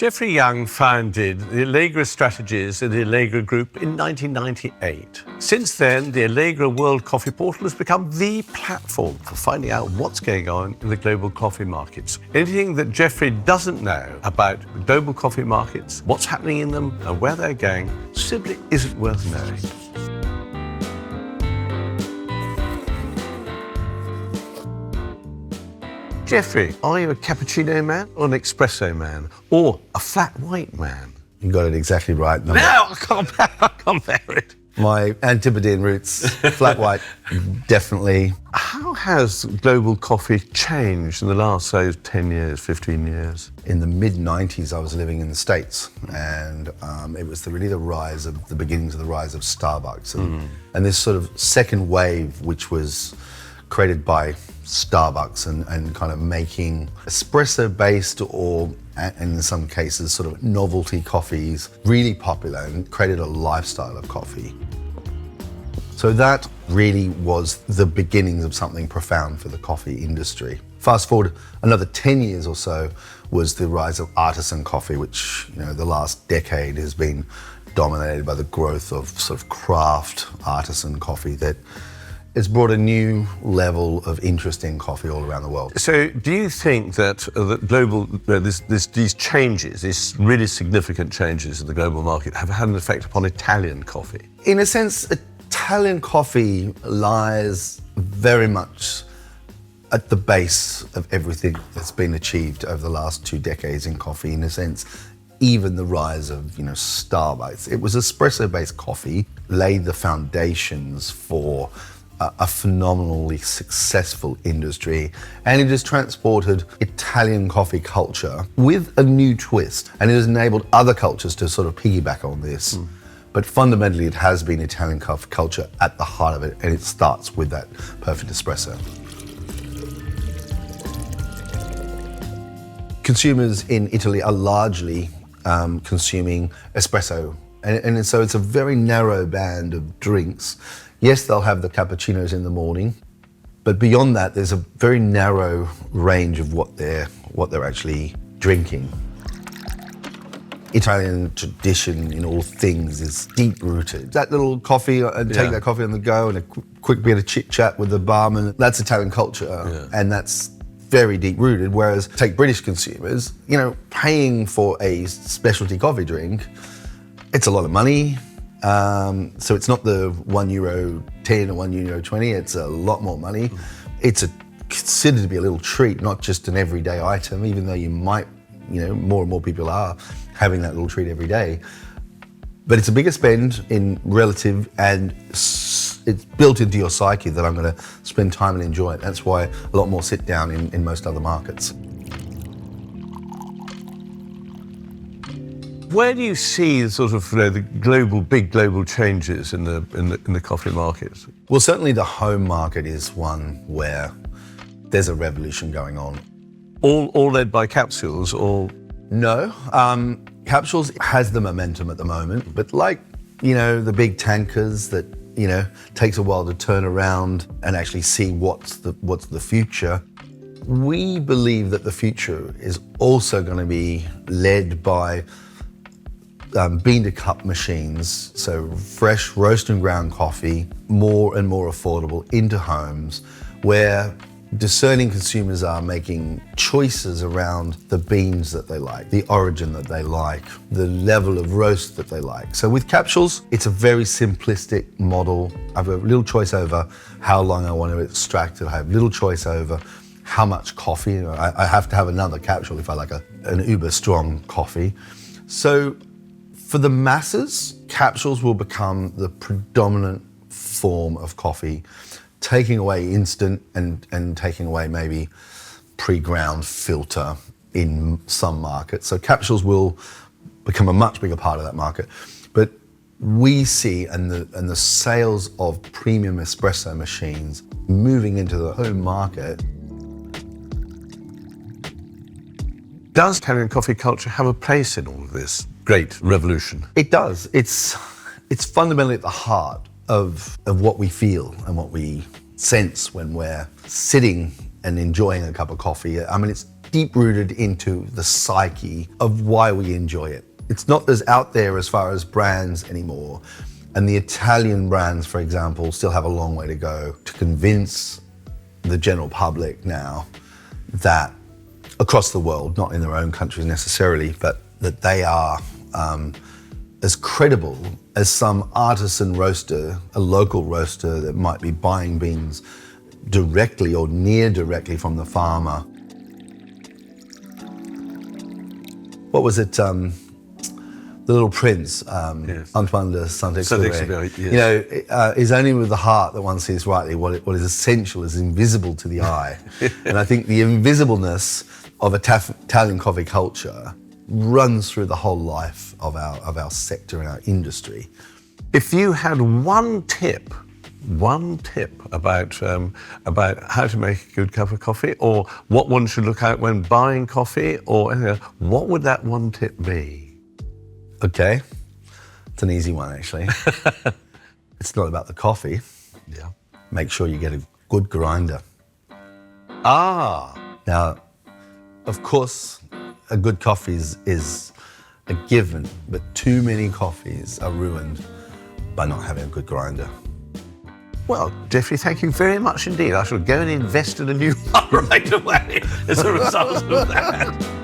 Jeffrey Young founded the Allegra Strategies and the Allegra Group in 1998. Since then, the Allegra World Coffee Portal has become the platform for finding out what's going on in the global coffee markets. Anything that Jeffrey doesn't know about global coffee markets, what's happening in them, and where they're going, simply isn't worth knowing. Jeffrey, are you a cappuccino man or an espresso man or a flat white man? You got it exactly right. No, I can't bear it. My Antipodean roots, flat white, definitely. How has global coffee changed in the last, say, 10 years, 15 years? In the mid-90s, I was living in the States, and it was really the beginnings of the rise of Starbucks. And this sort of second wave, which was created by Starbucks and kind of making espresso-based or, in some cases, sort of novelty coffees really popular and created a lifestyle of coffee. So that really was the beginnings of something profound for the coffee industry. Fast forward another 10 years or so was the rise of artisan coffee, which, the last decade has been dominated by the growth of sort of craft artisan coffee that it's brought a new level of interest in coffee all around the world. So do you think that these changes, these really significant changes in the global market have had an effect upon Italian coffee? In a sense, Italian coffee lies very much at the base of everything that's been achieved over the last 2 decades in coffee. In a sense, even the rise of Starbucks. It was espresso-based coffee, laid the foundations for a phenomenally successful industry, and it has transported Italian coffee culture with a new twist, and it has enabled other cultures to sort of piggyback on this. But fundamentally, it has been Italian coffee culture at the heart of it, and it starts with that perfect espresso. Consumers in Italy are largely consuming espresso, and so it's a very narrow band of drinks. Yes, they'll have the cappuccinos in the morning, but beyond that, there's a very narrow range of what they're actually drinking. Italian tradition in all things is deep-rooted. That little coffee, and take that coffee on the go, and a quick bit of chit-chat with the barman, that's Italian culture, and that's very deep-rooted. Whereas, take British consumers, paying for a specialty coffee drink, it's a lot of money. So it's not the €1.10 or €1.20, it's a lot more money. It's considered to be a little treat, not just an everyday item, even though you might, more and more people are having that little treat every day. But it's a bigger spend in relative, and it's built into your psyche that I'm going to spend time and enjoy it. That's why a lot more sit down in most other markets. Where do you see sort of the big global changes in the coffee market? Well, certainly the home market is one where there's a revolution going on. All led by capsules, or? No, capsules has the momentum at the moment, but like, the big tankers that, takes a while to turn around and actually see what's the future. We believe that the future is also going to be led by bean to cup machines, so fresh roast and ground coffee, more and more affordable into homes, where discerning consumers are making choices around the beans that they like, the origin that they like, the level of roast that they like. So with capsules, it's a very simplistic model. I've got little choice over how long I want to extract it. I have little choice over how much coffee. I have to have another capsule if I like an uber strong coffee. So for the masses, capsules will become the predominant form of coffee, taking away instant and taking away maybe pre-ground filter in some markets. So capsules will become a much bigger part of that market. But we see, and the sales of premium espresso machines moving into the home market. Does Italian coffee culture have a place in all of this great revolution? It does. It's fundamentally at the heart of what we feel and what we sense when we're sitting and enjoying a cup of coffee. I mean, it's deep-rooted into the psyche of why we enjoy it. It's not as out there as far as brands anymore. And the Italian brands, for example, still have a long way to go to convince the general public now that across the world, not in their own countries necessarily, but that they are as credible as some artisan roaster, a local roaster that might be buying beans directly or near directly from the farmer. What was it? The Little Prince, Yes. Antoine de Saint-Exupéry. Yes. You know, it's only with the heart that one sees rightly what is essential is invisible to the eye. And I think the invisibleness of Italian coffee culture runs through the whole life of our sector and our industry. If you had one tip about how to make a good cup of coffee, or what one should look out when buying coffee, or anything else, what would that one tip be? Okay, it's an easy one actually. It's not about the coffee. Yeah. Make sure you get a good grinder. Ah. Now, of course, a good coffee is a given, but too many coffees are ruined by not having a good grinder. Well, Jeffrey, thank you very much indeed. I shall go and invest in a new one right away as a result of that.